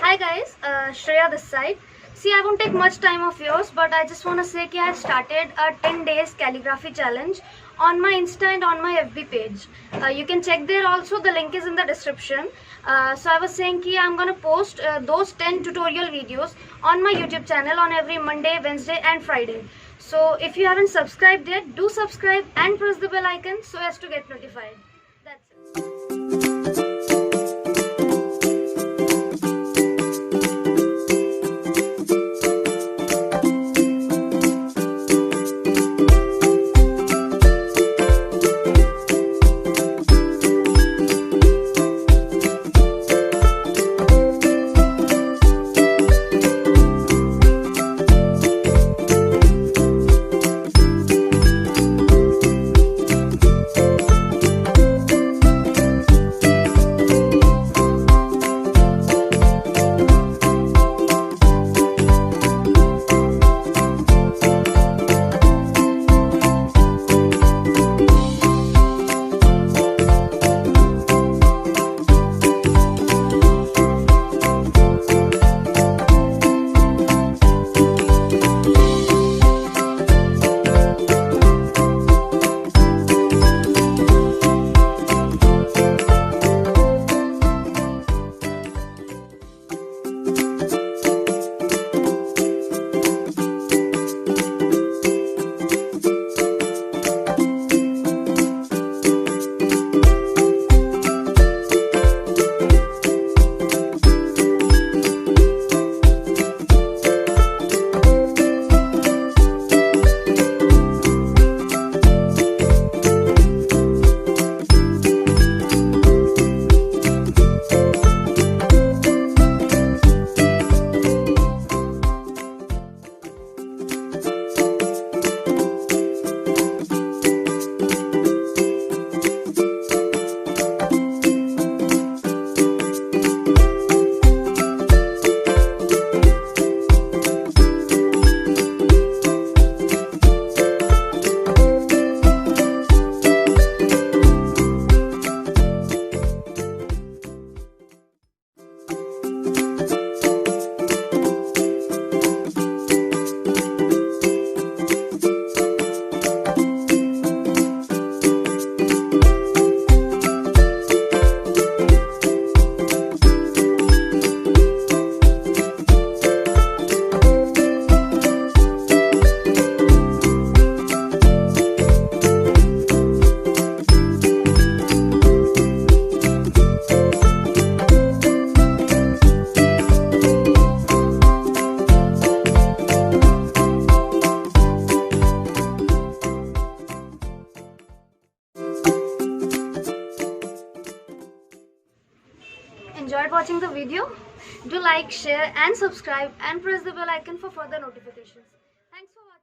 Hi guys, Shreya this side. See, I won't take much time of yours, but I just want to say that I have started a 10 days calligraphy challenge on my Insta and on my FB page. You can check there also, the link is in the description. So I was saying that I'm going to post those 10 tutorial videos on my YouTube channel on every Monday, Wednesday and Friday. So if you haven't subscribed yet, do subscribe and press the bell icon so as to get notified. That's it. Enjoyed watching the video? Do like, share and subscribe and press the bell icon for further notifications. Thanks for watching.